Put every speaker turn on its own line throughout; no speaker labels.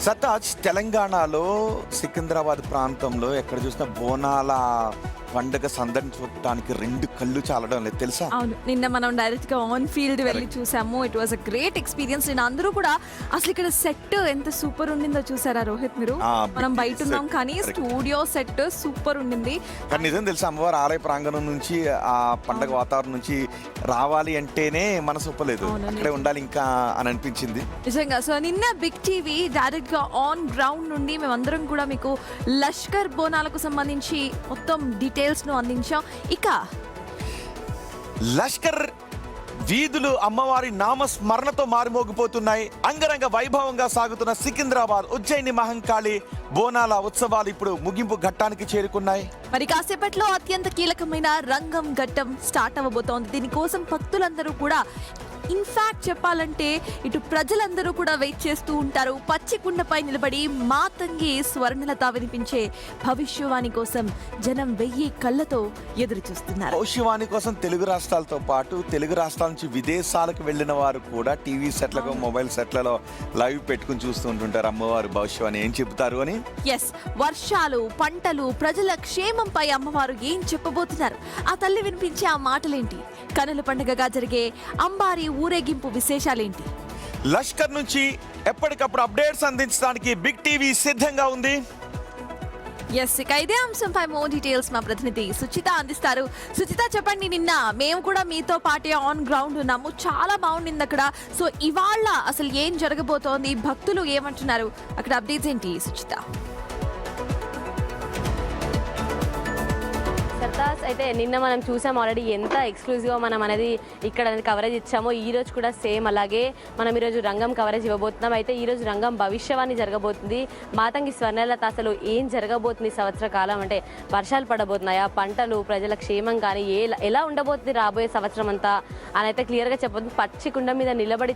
సతాజ్ తెలంగాణలో సికింద్రాబాద్ ప్రాంతంలో ఎక్కడ చూసినా బోనాల పండుగ సందడి చూడటానికి రెండు కళ్ళు చాలడం లేదు తెలుసా.
అవును, నిన్న మనం డైరెక్ట్ గా ఆన్ ఫీల్డ్ వెళ్ళి చూసాము. It was a great experience. నేను అందరూ కూడా అసలు ఇక్కడ సెట్ ఎంత సూపర్ ఉండిందో చూసారా రోహిత్ మీరు? మనం బయట ఉన్నాం కానీ స్టూడియో సెట్ సూపర్ ఉండింది.
కానీ నిజం తెలుసా, అమ్మవారి ఆలయ ప్రాంగణం నుంచి ఆ పండగ వాతావరణం నుంచి రావాలి అంటేనే మనసు ఒప్పలేదు, అక్కడే ఉండాలి ఇంకా అని అనిపించింది
నిజంగా. సో నిన్న బిగ్ టీవీ డైరెక్ట్ గా ఆన్ గ్రౌండ్ నుండి మేమందరం కూడా మీకు లష్కర్ బోనాలకు సంబంధించి మొత్తం డీటెయిల్స్ ను అందించాం. ఇక
లష్కర్ వీధులు అమ్మవారి నామస్మరణతో మారుమోగిపోతున్నాయి. అంగరంగ వైభవంగా సాగుతున్న సికింద్రాబాద్ ఉజ్జయిని మహంకాళి బోనాల ఉత్సవాలు ఇప్పుడు ముగింపు ఘట్టానికి చేరుకున్నాయి.
మరి కాసేపట్లో అత్యంత కీలకమైన రంగం ఘట్టం స్టార్ట్ అవ్వబోతోంది. దీనికోసం భక్తులందరూ కూడా ఇన్ఫాక్ట్ చెప్పాలంటే ఇటు ప్రజలందరూ కూడా వెయిట్ చేస్తూ ఉంటారు. పచ్చికుండపై నిలబడి మాతంగి స్వర్ణలత వినిపించే భవిష్యవాణి కోసం జనం 1000 కళ్ళతో ఎదురు చూస్తున్నారు.
భవిష్యవాణి కోసం తెలుగు రాష్ట్రాలతో పాటు తెలుగు రాష్ట్రాల నుంచి విదేశాలకు వెళ్ళిన వారు కూడా టీవీ సెట్లకు మొబైల్ సెట్లలో లైవ్ పెట్టుకుని చూస్తూ ఉంటుంటారు అమ్మవారు భవిష్యవాణి ఏం చెబుతారు అని.
ఎస్, వర్షాలు, పంటలు, ప్రజల క్షేమంపై అమ్మవారు ఏం చెప్పబోతున్నారు? ఆ తల్లి వినిపించే ఆ మాటలేంటి? కనుల పండుగగా జరిగే అంబారి ఊరేగింపు విశేషాలేంటి?
లష్కర్ నుంచి ఎప్పటికప్పుడు అప్డేట్స్ అందించడానికి బిగ్ టీవీ సిద్ధంగా ఉంది.
ఎస్, ఇక ఇదే అంశంపై మోర్ డీటెయిల్స్ మా ప్రతినిధి సుచిత అందిస్తారు. సుచిత చెప్పండి, నిన్న మేము కూడా మీతో పాటే ఆన్ గ్రౌండ్ ఉన్నాము, చాలా బాగుండింది అక్కడ. సో ఇవాళ అసలు ఏం జరగబోతోంది, భక్తులు ఏమంటున్నారు, అక్కడ అప్డేట్స్ ఏంటి సుచిత?
అయితే నిన్న మనం చూసాం ఆల్రెడీ ఎంత ఎక్స్క్లూజివ్గా మనం అనేది ఇక్కడ కవరేజ్ ఇచ్చామో, ఈ రోజు కూడా సేమ్ అలాగే మనం ఈరోజు రంగం కవరేజ్ ఇవ్వబోతున్నాం. అయితే ఈరోజు రంగం భవిష్యవాణి జరగబోతుంది. మాతంగి స్వర్ణలత అసలు ఏం జరగబోతుంది సంవత్సర కాలం, అంటే వర్షాలు పడబోతున్నాయా, పంటలు, ప్రజల క్షేమం కానీ ఎలా ఉండబోతుంది రాబోయే సంవత్సరం అంతా అని అయితే క్లియర్గా చెప్పబోతుంది. పచ్చి కుండ మీద నిలబడి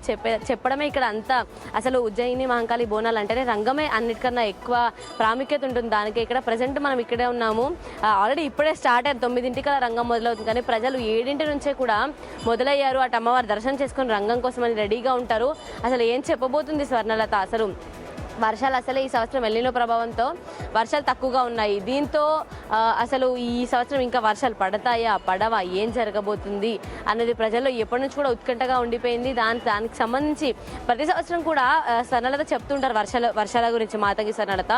చెప్పడమే ఇక్కడ అంతా. అసలు ఉజ్జయిని మహంకాళి బోనాలు అంటేనే రంగమే అన్నిటికన్నా ఎక్కువ ప్రాముఖ్యత ఉంటుంది దానికి. ఇక్కడ ప్రజెంట్ మనం ఇక్కడే ఉన్నాము. ఆల్రెడీ ఇప్పుడే స్టార్ట్ 9ంటికి రంగం మొదలవుతుంది, కానీ ప్రజలు 7 నుంచే కూడా మొదలయ్యారు. అటు అమ్మవారి దర్శనం చేసుకుని రంగం కోసమని రెడీగా ఉంటారు. అసలు ఏం చెప్పబోతుంది స్వర్ణలత? అసలు వర్షాలు అసలే ఈ సంవత్సరం ఎల్నినో ప్రభావంతో వర్షాలు తక్కువగా ఉన్నాయి. దీంతో అసలు ఈ సంవత్సరం ఇంకా వర్షాలు పడతాయా, పడవా, ఏం జరగబోతుంది అనేది ప్రజల్లో ఎప్పటి నుంచి కూడా ఉత్కంఠగా ఉండిపోయింది. దానికి సంబంధించి ప్రతి సంవత్సరం కూడా స్వర్ణలత చెప్తుంటారు వర్షాల గురించి. మాతంగి స్వర్ణలత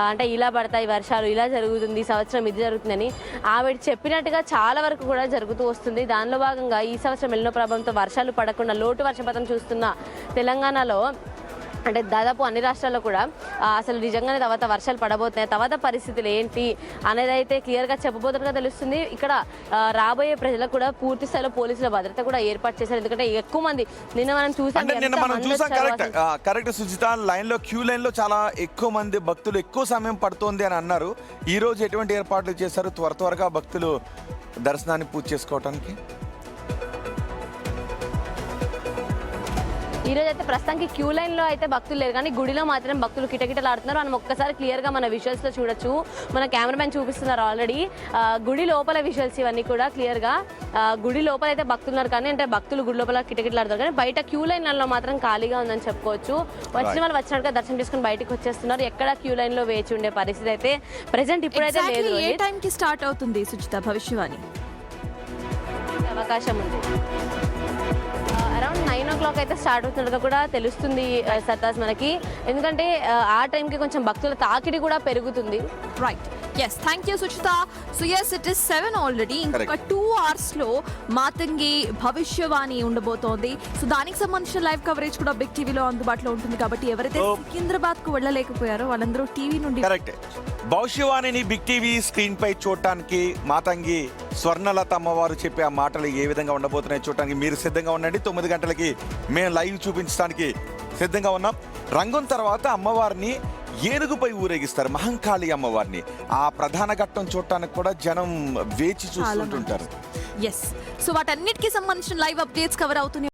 అంటే ఇలా పడతాయి వర్షాలు, ఇలా జరుగుతుంది, ఈ సంవత్సరం ఇది జరుగుతుందని ఆవిడ చెప్పినట్టుగా చాలా వరకు కూడా జరుగుతూ వస్తుంది. దానిలో భాగంగా ఈ సంవత్సరం ఎల్నినో ప్రభావంతో వర్షాలు పడకుండా లోటు వర్షపాతం చూస్తున్న తెలంగాణలో, అంటే దాదాపు అన్ని రాష్ట్రాల్లో కూడా అసలు నిజంగానే తర్వాత వర్షాలు పడబోతున్నాయి, తర్వాత పరిస్థితులు ఏంటి అనేది అయితే క్లియర్గా చెప్పబోతున్నట్టుగా తెలుస్తుంది. ఇక్కడ రాబోయే ప్రజలకు కూడా పూర్తి స్థాయిలో పోలీసుల భద్రత కూడా ఏర్పాటు చేశారు. ఎందుకంటే ఎక్కువ మంది నిన్న మనం చూసాం
కరెక్ట్ సుజిత, క్యూ లైన్ లో చాలా ఎక్కువ మంది భక్తులు ఎక్కువ సమయం పడుతోంది అని అన్నారు. ఈ రోజు ఎటువంటి ఏర్పాట్లు చేశారు త్వరగా భక్తులు దర్శనాన్ని పూర్తి చేసుకోవడానికి?
ఈ రోజు అయితే ప్రస్తుతానికి క్యూ లైన్లో అయితే భక్తులు లేరు, కానీ గుడిలో మాత్రం భక్తులు కిటకిటలాడుతున్నారు. మనం ఒక్కసారి క్లియర్గా మన విజువల్స్లో చూడొచ్చు. మన కెమెరామెన్ చూపిస్తున్నారు ఆల్రెడీ గుడి లోపల విజువల్స్ ఇవన్నీ కూడా క్లియర్గా. గుడి లోపల అయితే భక్తులు ఉన్నారు, కానీ అంటే భక్తులు గుడి లోపల కిటకిటలాడుతారు, కానీ బయట క్యూ లైన్లలో మాత్రం ఖాళీగా ఉందని చెప్పుకోవచ్చు. వచ్చిన వాళ్ళు వచ్చినట్టుగా దర్శనం చేసుకుని బయటకు వచ్చేస్తున్నారు. ఎక్కడ క్యూ లైన్లో వేచి ఉండే పరిస్థితి అయితే ప్రెసెంట్ ఇప్పుడైతే లేదు.
ఏ టైంకి స్టార్ట్ అవుతుంది సుచిత భవిష్యవాణి?
అవకాశం ఉంది, అరౌండ్ 9 o'clock అయితే స్టార్ట్ అవుతున్నట్టుగా కూడా తెలుస్తుంది సత్తాస్ మనకి. ఎందుకంటే ఆ టైంకి కొంచెం భక్తుల తాకిడి కూడా పెరుగుతుంది.
Right, yes, thank you Suchita. So yes, it is 7 already. ఇంకొక 2 hours లో మాతంగి భవిష్యవాణి ఉండబోతోంది. సో దానికి సంబంధించిన లైవ్ కవరేజ్ కూడా బిగ్ టీవీలో అందుబాటులో ఉంటుంది. కాబట్టి ఎవరైతే సికింద్రాబాద్ కు వెళ్ళలేకపోయారో వాళ్ళందరూ టీవీ నుండి
భవిష్యవాణిని బిగ్ టీవీ స్క్రీన్ పై చూడటానికి, మాతంగి స్వర్ణలత అమ్మవారు చెప్పే ఆ మాటలు ఏ విధంగా ఉండబోతున్నాయి చూడటానికి మీరు సిద్ధంగా ఉండండి. 9 గంటలకి మేము లైవ్ చూపించడానికి సిద్ధంగా ఉన్నాం. రంగం తర్వాత అమ్మవారిని ఏనుగుపై ఊరేగిస్తారు, మహంకాళి అమ్మవారిని. ఆ ప్రధాన ఘట్టం చూడటానికి కూడా జనం వేచి చూస్తుంటారు.
ఎస్, సో వాటన్నిటికీ సంబంధించిన లైవ్ అప్డేట్స్ కవర్ అవుతున్నాయి.